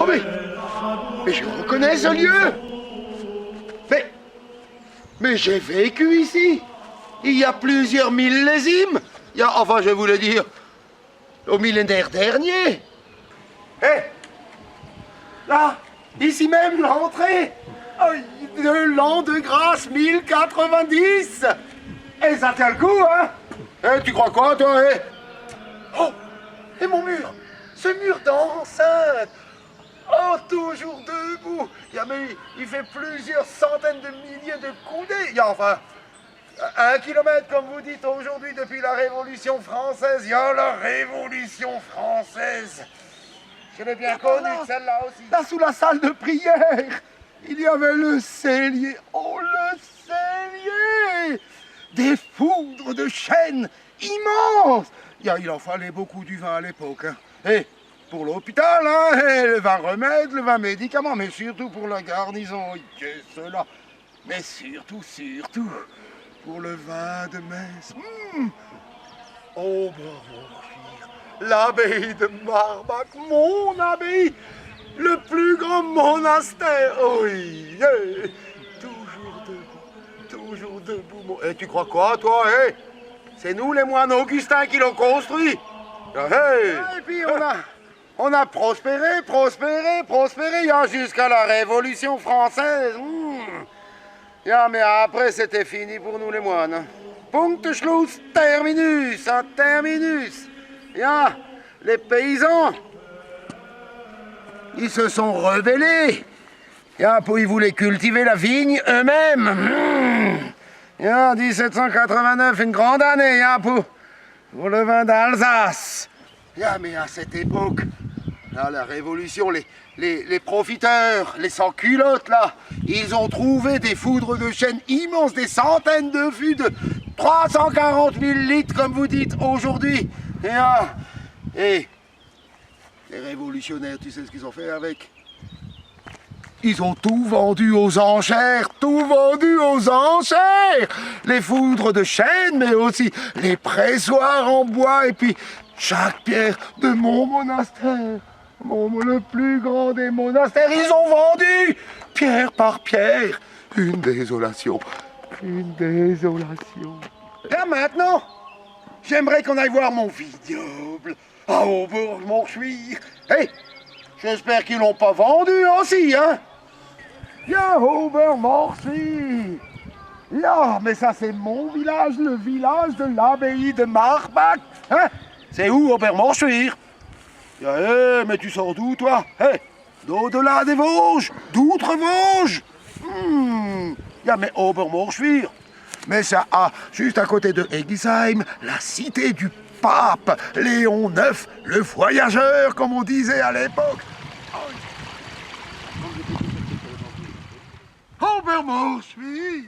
Oh mais je reconnais ce lieu. Mais j'ai vécu ici. Il y a plusieurs millésimes. Enfin, je voulais dire, au millénaire dernier. Là, ici même, l'entrée de l'an de grâce 1090. Et ça tient le coup, hein? Tu crois quoi, toi, Oh, et mon mur, ce mur d'enceinte. Oh, toujours debout. Mais il fait plusieurs centaines de milliers de coudées. Enfin, 1 kilomètre, comme vous dites aujourd'hui, depuis la Révolution française. Il y a la Révolution française. Je l'ai bien connue, celle-là aussi. Là, sous la salle de prière, il y avait le cellier. Oh, le cellier! Des foudres de chêne immenses. Il en fallait beaucoup du vin à l'époque. Hein. Pour l'hôpital, hein, le vin remède, le vin médicament, mais surtout pour la garnison, cela. Mais surtout, pour le vin de messe. Oh, bon, l'abbaye de Marbach, mon abbaye, le plus grand monastère. Oui, toujours debout. Et tu crois quoi, toi, C'est nous, les moines Augustins, qui l'ont construit. Et puis on a prospéré, jusqu'à la Révolution française. Mais après, c'était fini pour nous, les moines. Punkt, Schluss, terminus, terminus. Les paysans, ils se sont rebellés. Ils voulaient cultiver la vigne eux-mêmes. 1789, une grande année, pour le vin d'Alsace. Mais à cette époque, la Révolution, les profiteurs, les sans-culottes, là, ils ont trouvé des foudres de chêne immenses, des centaines de fûts de 340 000 litres, comme vous dites aujourd'hui. Et les révolutionnaires, tu sais ce qu'ils ont fait avec? Ils ont tout vendu aux enchères, Les foudres de chêne, mais aussi les pressoirs en bois, et puis chaque pierre de mon monastère, le plus grand des monastères, ils ont vendu, pierre par pierre. Une désolation. Et maintenant, j'aimerais qu'on aille voir mon vignoble à Aubourg-Morchuire. J'espère qu'ils l'ont pas vendu aussi, hein? Aubourg-Morchuire. Mais ça c'est mon village, le village de l'abbaye de Marbach. C'est où, Aubourg-Morchuire? Mais tu sors d'où, toi? D'au-delà des Vosges, d'outre-Vosges. Mais Aubourg-Morchuire. Mais ça juste à côté de Egisheim, la cité du pape Léon IX, le voyageur, comme on disait à l'époque. Aubourg-Morchuire,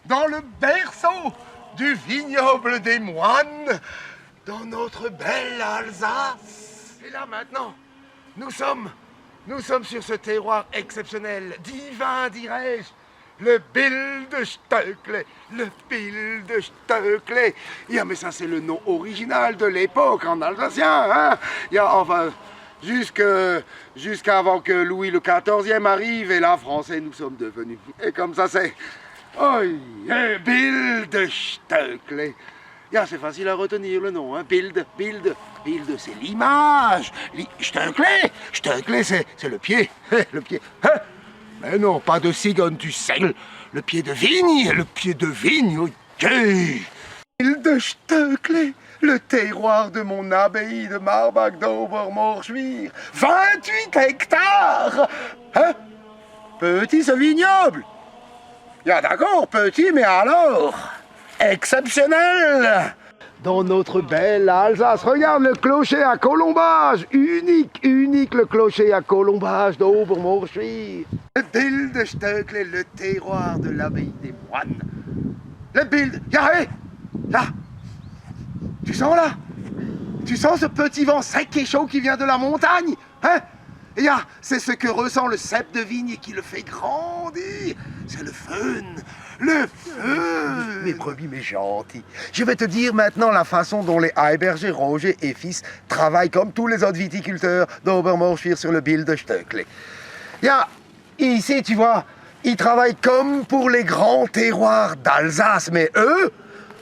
dans le berceau du vignoble des moines, dans notre belle Alsace. Et là maintenant, nous sommes sur ce terroir exceptionnel, divin dirais-je, le Bildestöckle. Mais ça c'est le nom original de l'époque en alsacien, hein. Jusqu'avant que Louis le XIVe arrive, et là, français, nous sommes devenus. Et comme ça, c'est... Bildestöckle. C'est facile à retenir le nom, hein. Bild, c'est l'image. Stöckle, c'est le pied. Le pied. Mais non, pas de cigogne, tu sais. Le pied de vigne, ok. Bildestöckle. Le terroir de mon abbaye de Marbach d'Aubourg-Morchuire. 28 hectares. Petit ce vignoble. D'accord, petit, mais alors exceptionnel. Dans notre belle Alsace, regarde le clocher à colombage. Unique, le clocher à colombage d'Aubourg-Morchuire. Le Bildestöckle, le terroir de l'abbaye des moines. Le Bild... Là. Tu sens là? Tu sens ce petit vent sec et chaud qui vient de la montagne? Ja, c'est ce que ressent le cep de vigne qui le fait grandir. C'est le fun. Le fun. Mes brebis, mes gentils. Je vais te dire maintenant la façon dont les Heiberger Roger et Fils travaillent comme tous les autres viticulteurs d'Obermorschwihr sur le Bill de Stöckli. Ja, ici, tu vois, ils travaillent comme pour les grands terroirs d'Alsace, mais eux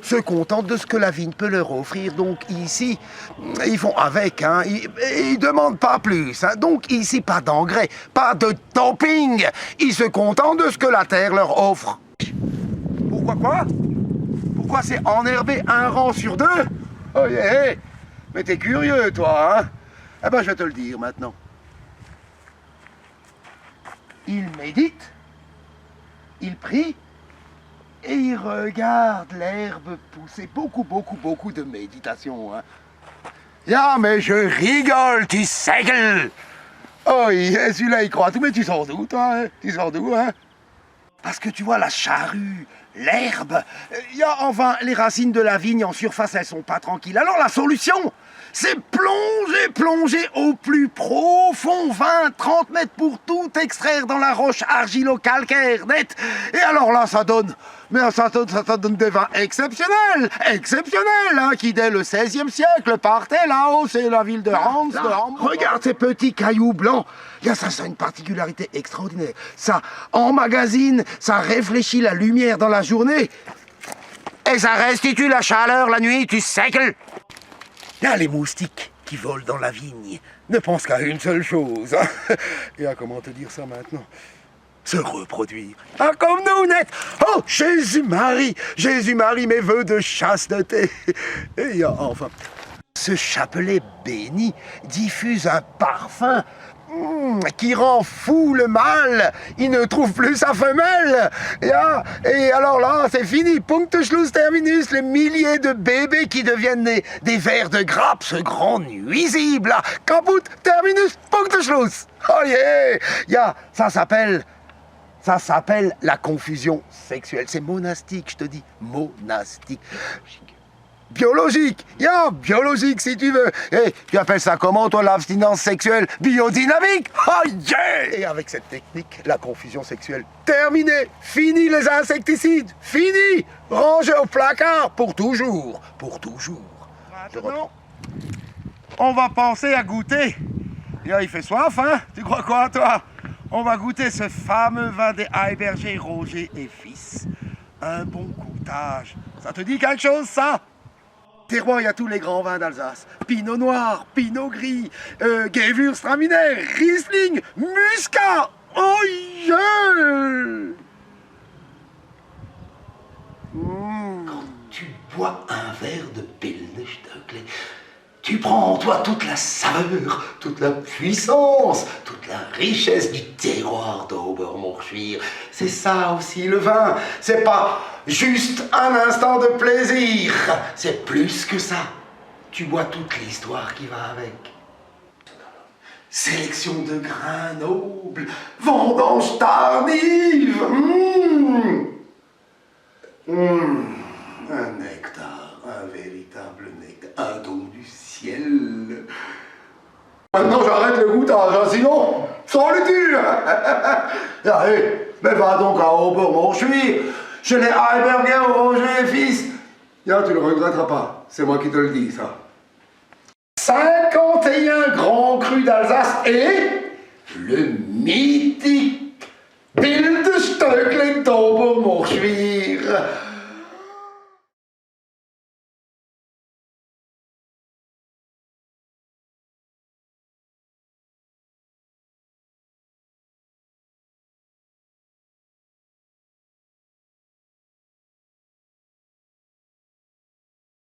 se contentent de ce que la vigne peut leur offrir. Donc ici, ils font avec, hein. Ils demandent pas plus. Hein. Donc ici, pas d'engrais, pas de topping. Ils se contentent de ce que la terre leur offre. Pourquoi quoi? Pourquoi c'est enherbé un rang sur deux? Oh yeah. Mais t'es curieux, toi, hein? Eh ben, je vais te le dire maintenant. Ils méditent, ils prient, et il regarde l'herbe pousser. Beaucoup de méditation. Hein. Ja, mais je rigole, tu sais. Oh, celui-là, il croit tout. Mais tu sors d'où, toi? Hein? Tu sors d'où, hein? Parce que tu vois, la charrue, l'herbe, enfin, les racines de la vigne en surface, elles sont pas tranquilles. Alors la solution, c'est plonger au plus profond, 20-30 mètres pour tout extraire dans la roche argilo-calcaire nette. Et alors là, ça donne des vins exceptionnels, hein, qui dès le XVIe siècle partaient là-haut, c'est la ville de Hans, de Hambourg. Regarde ces petits cailloux blancs. Ça a une particularité extraordinaire. Ça emmagasine, ça réfléchit la lumière dans la journée. Et ça restitue la chaleur la nuit, tu sais que... Les moustiques qui volent dans la vigne ne pensent qu'à une seule chose. Hein. Et comment te dire ça maintenant? Se reproduire. Ah, comme nous, net. Oh, Jésus-Marie, mes vœux de chasteté. Et enfin, ce chapelet béni diffuse un parfum qui rend fou le mâle. Il ne trouve plus sa femelle. Et alors là, c'est fini. Punktschluss terminus. Les milliers de bébés qui deviennent des vers de grappe, ce grand nuisible. Là. Caput terminus. Punktschluss. Oh yeah. Ça s'appelle la confusion sexuelle. C'est monastique, je te dis. Monastique. Biologique, biologique si tu veux. Et tu appelles ça comment, toi, l'abstinence sexuelle? Biodynamique. Oh yeah! Et avec cette technique, la confusion sexuelle terminée. Fini les insecticides. Fini. Rangé au placard pour toujours. Pour toujours. Maintenant, on va penser à goûter. Il fait soif, hein? Tu crois quoi, toi? On va goûter ce fameux vin des Heiberger Roger et Fils. Un bon goûtage. Ça te dit quelque chose, ça? Terroir, il y a tous les grands vins d'Alsace. Pinot noir, Pinot gris, Gewürztraminer, Riesling, Muscat. Oh yeah! Quand tu bois un verre de Pilz Stöckli, tu prends en toi toute la saveur, toute la puissance, toute la richesse du terroir d'Obermorschwihr. C'est ça aussi le vin. C'est pas juste un instant de plaisir. C'est plus que ça. Tu bois toute l'histoire qui va avec. Sélection de grains nobles, vendange tardive. Un nectar, un véritable nectar, un don du ciel. Maintenant j'arrête le goûtage, hein, sinon, solitude. Allez, mais va donc à Obermorschwihr, chez les Heiberger Roger et Fils. Tu le regretteras pas, c'est moi qui te le dis, ça. 51 grands crus d'Alsace et le mythique